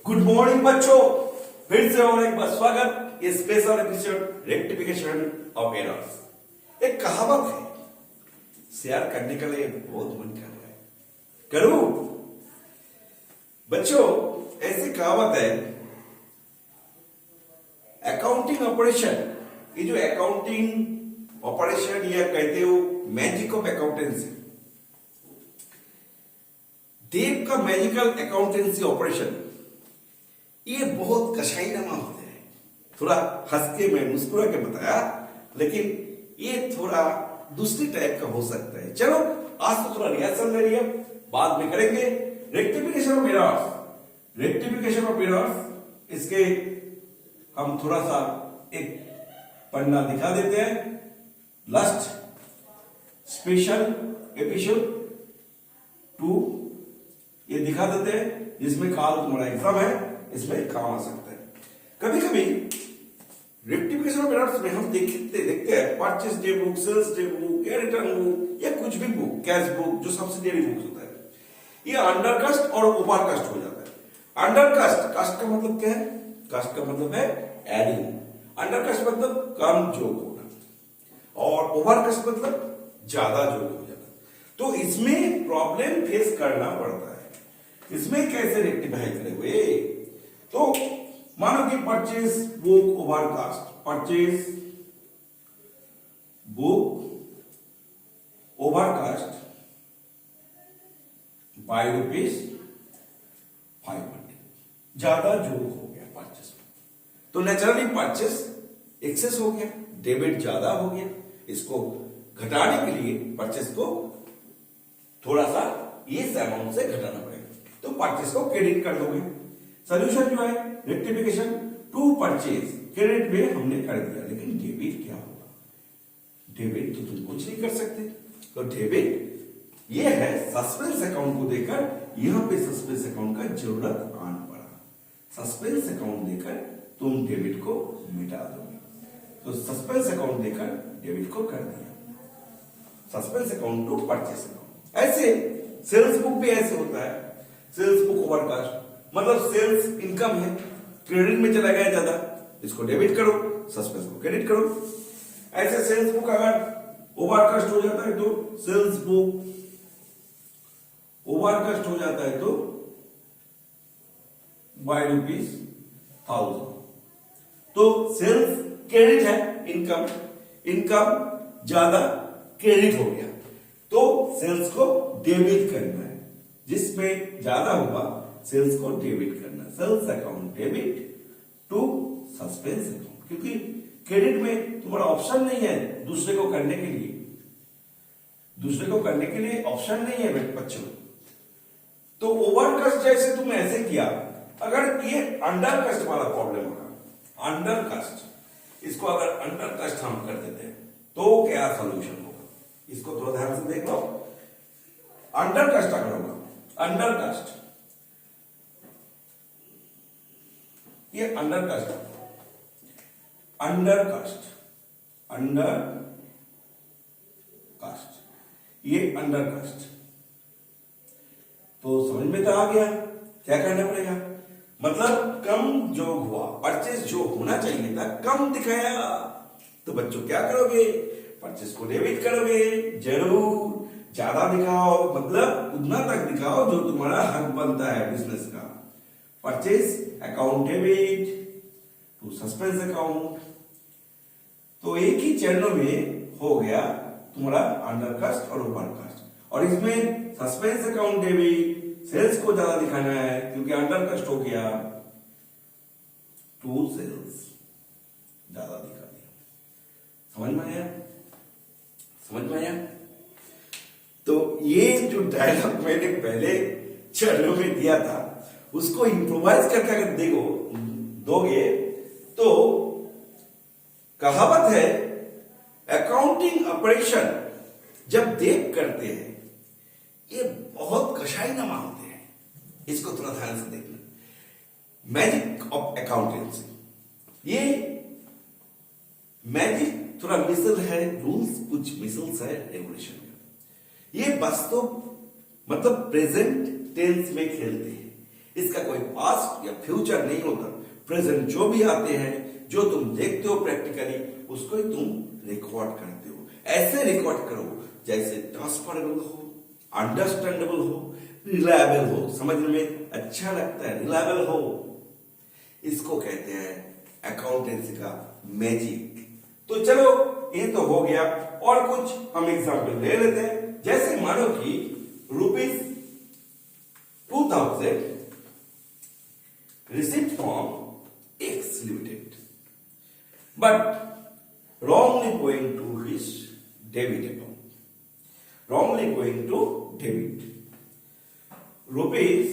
Good morning बच्चों, फिर से और एक बार स्वागत इस special episode rectification of errors. एक कहावत है, शेयर करने के लिए बहुत मन कर रहा है, करूं? बच्चों, ऐसी कहावत है, अकाउंटिंग ऑपरेशन, ये जो अकाउंटिंग ऑपरेशन या कहते हो मैजिक ऑफ अकाउंटेंसी, देव का मैजिकल अकाउंटेंसी ऑपरेशन, ये बहुत कसाईनामा होते हैं। थोड़ा हंस के मैं मुस्कुरा के बताया, लेकिन ये थोड़ा दूसरी टाइप का हो सकता है। चलो आज तो थोड़ा रिहर्सल ले लिया, बाद में करेंगे rectification of errors. Rectification of errors, इसके हम थोड़ा सा एक पन्ना दिखा देते हैं। लास्ट स्पेशल एपिसोड 2 ये दिखा देते हैं, जिसमें कल तुम्हारा एग्जाम है, इसमें काम आ सकता है। कभी कभी रेक्टिफिकेशन ऑफ एरर्स में हम देखते हैं purchase day book, sales day book या रिटर्न बुक या कुछ भी बुक, कैश बुक, जो सब्सिडियरी बुक होता है, ये अंडरकास्ट और ओवरकास्ट हो जाता है। अंडरकास्ट, कास्ट का मतलब क्या है? कास्ट का मतलब है एडिंग, अंडरकास्ट मतलब कम जोग होना, और ओवरकास्ट मतलब ज्यादा जोग हो जाना। तो इसमें प्रॉब्लम फेस करना पड़ता है। इसमें कैसे रेक्टिफाई करेंगे? तो मानो कि purchase book overcast, purchase book overcast bye ₹500, ज्यादा जोग हो गया परचेस, तो नेचुरली परचेस एक्सेस हो गया, डेबिट ज्यादा हो गया। इसको घटाने के लिए परचेस को थोड़ा सा इस अमाउंट से घटाना पड़ेगा, तो परचेस को क्रेडिट कर दोगे। सोल्यूशन जो है रेक्टिफिकेशन टू परचेज, क्रेडिट में हमने कर दिया, लेकिन डेबिट क्या होगा? डेबिट तो तुम कुछ नहीं कर सकते। तो डेबिट ये है सस्पेंस अकाउंट को देकर, यहां पे सस्पेंस अकाउंट का जरूरत आन पड़ा, सस्पेंस अकाउंट देकर तुम डेबिट को मिटा दोगे। तो सस्पेंस अकाउंट देकर डेबिट को कर दिया, suspense account to purchase account. ऐसे सेल्स बुक भी ऐसे होता है, सेल्स बुक ओवरकास्ट, मतलब सेल्स इनकम है, क्रेडिट में चला गया ज्यादा, इसको डेबिट करो, सस्पेंस को क्रेडिट करो। ऐसे सेल्स बुक अगर ओवरकास्ट हो जाता है, तो सेल्स बुक ओवरकास्ट हो जाता है तो बाय ₹1000, तो सेल्स क्रेडिट है, इनकम ज्यादा क्रेडिट हो गया, तो सेल्स को डेबिट करना है, जिसमें ज्यादा हुआ सेल्स को डेबिट करना, sales account debit to suspense account, क्योंकि क्रेडिट में तुम्हारा ऑप्शन नहीं है दूसरे को करने के लिए, दूसरे को करने के लिए ऑप्शन नहीं है बच्चों। तो ओवरकास्ट जैसे तुम ऐसे किया, अगर ये अंडरकास्ट वाला प्रॉब्लम होगा, अंडरकास्ट, इसको अगर अंडरकास्ट हम कर देते हैं तो क्या सोल्यूशन होगा? इसको थोड़ा ध्यान से देख लो। अंडरकास्ट अगर होगा, अंडरकास्ट, ये अंडरकास्ट, अंडरकास्ट, अंडरकास्ट, ये अंडरकास्ट, तो समझ में तो आ गया क्या करना पड़ेगा। मतलब कम जोग हुआ, परचेस जो होना चाहिए था कम दिखाया, तो बच्चों क्या करोगे? परचेस को डेबिट करोगे, जरूर ज्यादा दिखाओ, मतलब उतना तक दिखाओ जो तुम्हारा हक बनता है बिजनेस का। Purchase account debit to suspense account, तो एक ही चरणों में हो गया तुम्हारा अंडरकास्ट और ओवरकास्ट, और इसमें सस्पेंस अकाउंट डेबिट, सेल्स को ज्यादा दिखाना है क्योंकि अंडरकास्ट हो गया, टू सेल्स ज्यादा दिखा दिया। समझ में आया? समझ में आया? तो ये जो डायलॉग मैंने पहले चरणों में दिया था, उसको इंप्रोवाइज करके अगर दोगे तो कहावत है, अकाउंटिंग ऑपरेशन जब देख करते हैं ये बहुत कसाईनामा होते हैं, इसको थोड़ा ध्यान से देखना। मैजिक ऑफ अकाउंटेंसी, ये मैजिक थोड़ा मिसल है, रूल्स कुछ मिसल्स है रेगुलेशन का। ये वास्तव मतलब प्रेजेंट टेंस में खेलते हैं, इसका कोई पास्ट या फ्यूचर नहीं होता। प्रेजेंट जो भी आते हैं, जो तुम देखते हो प्रैक्टिकली, उसको ही तुम रिकॉर्ड करते हो। ऐसे रिकॉर्ड करो जैसे ट्रांसफरेबल हो, अंडरस्टैंडेबल हो, रिलायबल हो, समझने में अच्छा लगता है, रिलायबल हो। इसको कहते हैं अकाउंटेंसी का मैजिक। तो चलो ये तो हो गया, और कुछ हम एग्जाम्पल ले लेते हैं। जैसे मानो कि ₹2000 received from X Limited, but wrongly going to his debit account. Wrongly going to debit. Rupees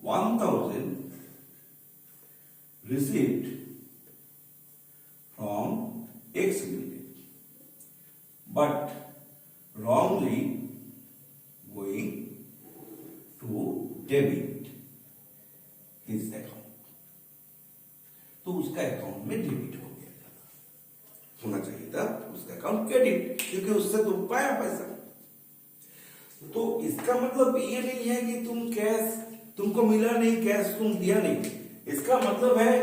1000 received from X Limited, but wrongly going to debit his account. तो उसका अकाउंट में डेबिट हो गया, होना चाहिए था उसका अकाउंट क्रेडिट, क्योंकि उससे तुम पाया पैसा। तो इसका मतलब ये नहीं है कि तुमको मिला नहीं, कैश तुम दिया नहीं। इसका मतलब है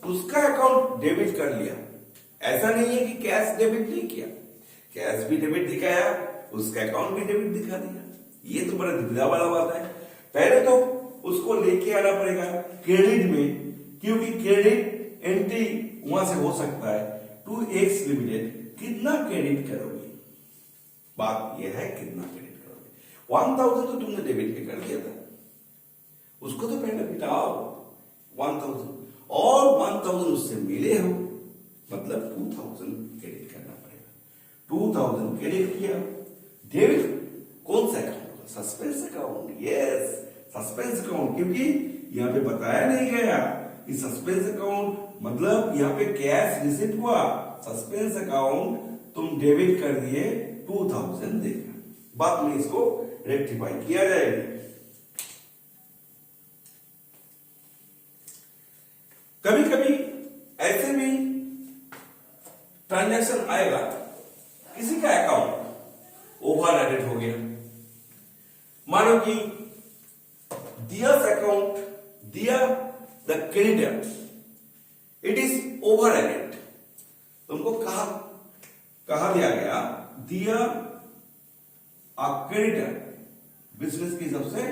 उसका अकाउंट डेबिट कर लिया। ऐसा नहीं है कि कैश डेबिट नहीं किया, कैश भी डेबिट दिखाया, उसका अकाउंट भी डेबिट दिखा दिया। ये तो बड़ा दुविधा वाला बात है। पहले तो उसको लेके आना पड़ेगा क्रेडिट में, क्योंकि क्रेडिट एंट्री वहां से हो सकता है टू X लिमिटेड। कितना क्रेडिट करोगे, बात यह है कितना क्रेडिट करोगे। 1000 तो तुमने डेबिट पे कर दिया था, उसको तो पहले बिटाओ 1000, और 1000 उससे मिले हो, मतलब 2000 क्रेडिट करना पड़ेगा। 2000 क्रेडिट किया, डेबिट कौन सा अकाउंट होगा, suspense account. Yes, suspense account, क्योंकि यहाँ पे बताया नहीं गया कि सस्पेंस अकाउंट मतलब यहाँ पे कैश रिसीट हुआ, सस्पेंस अकाउंट तुम डेबिट कर दिए 2000 देगा। बाद में इसको रेक्टिफाई किया जाएगा। कभी कभी ऐसे भी ट्रांजैक्शन आएगा, किसी का अकाउंट ओवर एडेड हो गया। मानो कि दिया's account, Diya the creditor, it is over added. तुमको कहा दिया गया दिया अ क्रेडिटर, बिजनेस के हिसाब से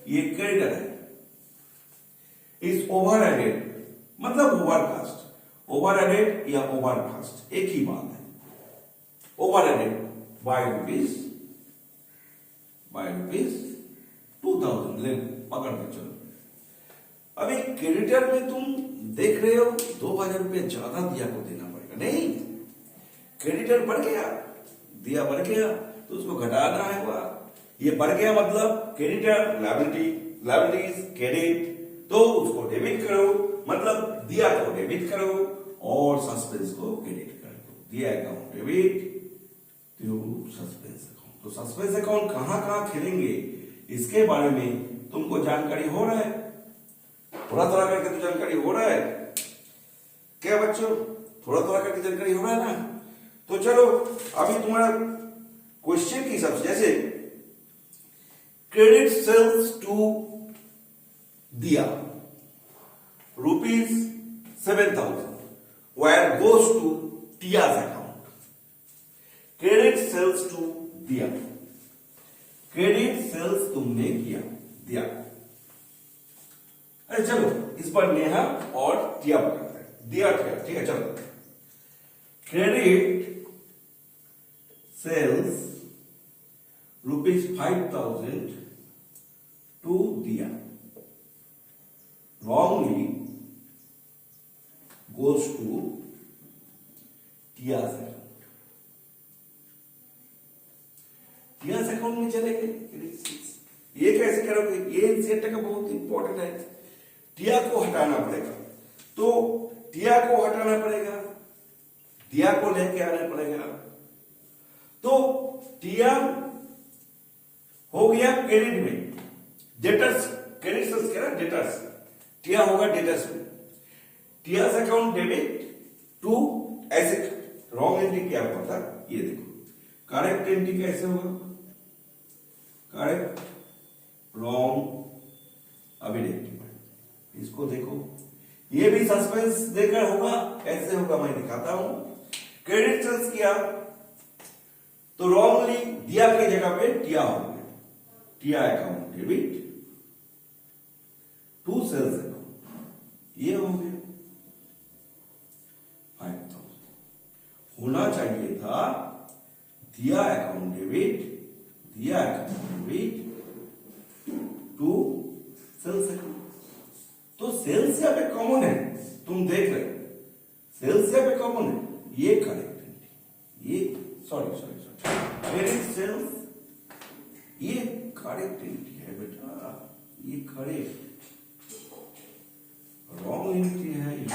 ये क्रेडिटर है, इज ओवर एडेड मतलब ओवरकास्ट। ओवर एडेड या ओवरकास्ट एक ही बात है। ओवर एडेड बाय रुपीज 2000 ले पकड़ के चलो। अभी क्रेडिटर में तुम देख रहे हो 2000 रुपये ज्यादा दिया को देना पड़ेगा, नहीं, क्रेडिटर बढ़ गया, दिया बढ़ गया तो उसको घटाना है। ये बढ़ गया मतलब क्रेडिटर लायबिलिटीज क्रेडिट, तो उसको डेबिट करो, मतलब दिया को डेबिट करो और सस्पेंस को क्रेडिट कर दो। Diya account debit to suspense account. तो सस्पेंस अकाउंट कहां खेलेंगे इसके बारे में तुमको जानकारी हो रहा है, थोड़ा थोड़ा करके तो जानकारी हो रहा है क्या बच्चों, थोड़ा थोड़ा करके जानकारी हो रहा है ना। तो चलो अभी तुम्हारा क्वेश्चन के हिसाब से, जैसे क्रेडिट सेल्स टू दिया ₹7,000 where goes to Tia's account. Credit sales to Diya, credit sales तुमने किया दिया। अरे चलो इस पर नेहा और टिया पकड़ते हैं, दिया टिया, ठीक है चलो। Credit sales ₹5,000 to Diya, wrongly goes to Tia's account. Tia's account में चले गए। ये कैसे करोगे, ये इंसेंट का बहुत इंपॉर्टेंट है। टिया को हटाना पड़ेगा, तो टिया को हटाना पड़ेगा, दिया को लेके आना पड़ेगा। तो टिया हो गया क्रेडिट में, डेटर्स क्रेडिट सेल्स कह रहा डेटर्स, टिया होगा डेटर्स में। टियास अकाउंट डेबिट टू, ऐसे रॉन्ग एंट्री क्या हुआ था ये देखो, करेक्ट एंट्री कैसे होगा, करेक्ट रॉन्ग अभी रेक्टिफाइड। इसको देखो, ये भी सस्पेंस देकर होगा। कैसे होगा मैं दिखाता हूं। क्रेडिट सेल्स किया तो रॉन्गली दिया की जगह पे टिया हो गया, Tia account debit to sales account, ये हो गया 5000। होना चाहिए था Diya account debit, Diya account debit to sales account. तो सेल्स यहाँ पे कॉमन है, तुम देख रहे हो सेल्स यहाँ पे कॉमन है, ये करेक्ट एंट्री, ये सॉरी क्रेडिट सेल्स, ये करेक्ट एंट्री है बेटा, ये करेक्ट। रॉन्ग एंट्री है ये,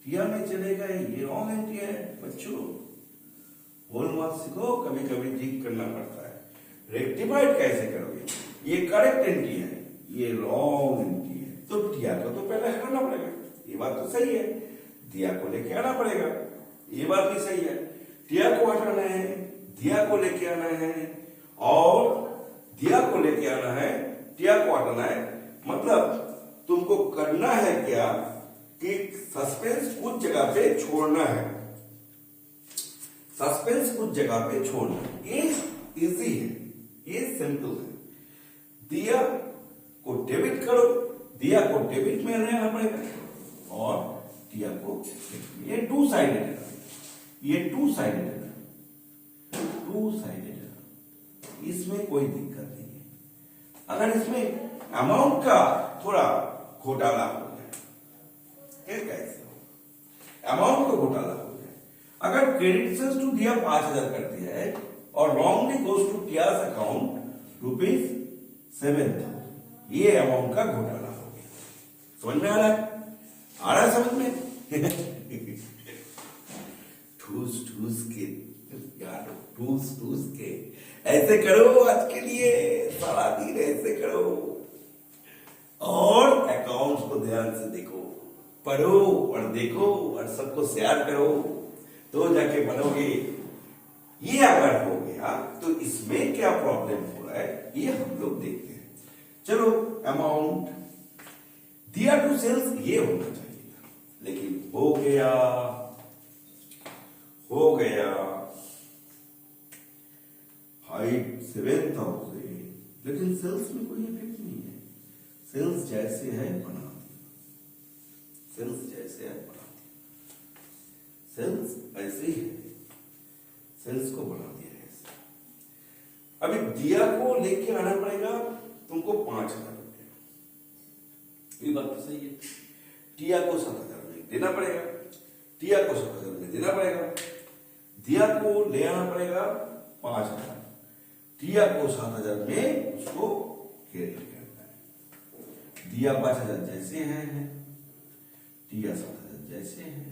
टिया में चलेगा, ये रॉन्ग एंट्री है। बच्चों होलमार्क सीखो, कभी कभी ठीक करना पड़ता है। रेक्टिफाइड कैसे करोगे, ये करेक्ट एंट्री है, ये रॉन्ग एंट्री है, तो टिया को तो पहले हटाना पड़ेगा, ये बात तो सही है। दिया को लेके आना पड़ेगा, ये बात भी सही है। टिया को हटाना है, दिया को लेके आना है, और दिया को लेके आना है, टिया को हटाना है। मतलब तुमको करना है क्या कि सस्पेंस कुछ जगह पे छोड़ना है, सस्पेंस कुछ जगह पे छोड़ना है। ये इजी है, ये सिंपल है। दिया को डेबिट करो, दिया को डेबिट में रहना पड़ेगा, और टिया को, ये टू साइडेड है, ये टू साइडेड है, टू साइडेड है, इसमें कोई दिक्कत नहीं है। अगर इसमें अमाउंट का थोड़ा घोटाला हो जाए, कैसे हो, अमाउंट का घोटाला हो जाए, अगर क्रेडिट सेल्स टू दिया 5000 कर दिया है और रॉन्गली गोज टू टियास अकाउंट ₹7,000, ये अमाउंट का घोटाला हो गया। समझ में आ रहा है, आ रहा है समझ में? ठूस ठूस के यार, ठूस ठूस के ऐसे करो, आज के लिए सारा दिन ऐसे करो, और अकाउंट्स को ध्यान से देखो, पढ़ो और देखो और सबको शेयर करो, तो जाके बनोगे। ये अगर हो गया तो इसमें क्या प्रॉब्लम हो रहा है, ये हम लोग देखते हैं। चलो, अमाउंट दिया टू सेल्स ये होना चाहिए था, लेकिन हो गया 7,000, लेकिन सेल्स में कोई इफेक्ट नहीं है। सेल्स जैसे है बना दिया, सेल्स जैसे है बना दिया, सेल्स ऐसे ही है, सेल्स को बना दिया ऐसे। अभी दिया को लेके आना पड़ेगा तुमको 5,000 रुपया, ये बात तो सही है। टिया को 7,000 में देना पड़ेगा, टिया को 7,000 में देना पड़ेगा, दिया को ले आना पड़ेगा 5,000, टिया को 7,000 में उसको क्रेडिट करना है। दिया 5,000 जैसे है, टिया 7,000 जैसे है,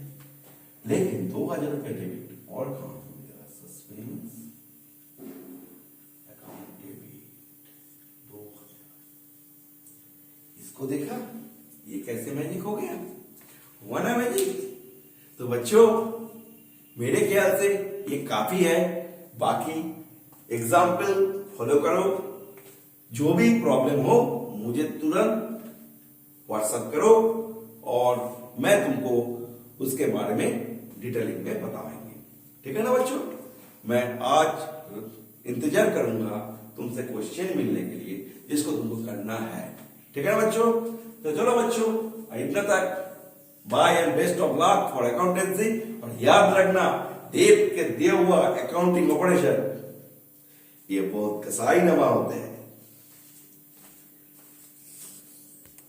लेकिन 2,000 रुपये डेबिट और काउंट हो गया, सस्पेंस अकाउंट डेबिट 2,000। इसको देखा, ये कैसे मैजिक हो गया, हुआ ना मैजिक? तो बच्चों मेरे ख्याल से ये काफी है, बाकी एग्जाम्पल फॉलो करो। जो भी प्रॉब्लम हो मुझे तुरंत व्हाट्सएप करो, और मैं तुमको उसके बारे में डिटेलिंग में बताएंगे, ठीक है ना बच्चों? मैं आज इंतजार करूंगा तुमसे क्वेश्चन मिलने के लिए, जिसको तुमको करना है, ठीक है ना बच्चों? तो चलो बच्चों, इतना तक, bye and best of luck for accountancy. और याद रखना, देव के दिया हुआ अकाउंटिंग ऑपरेशन ये बहुत कसाई नमा होते हैं।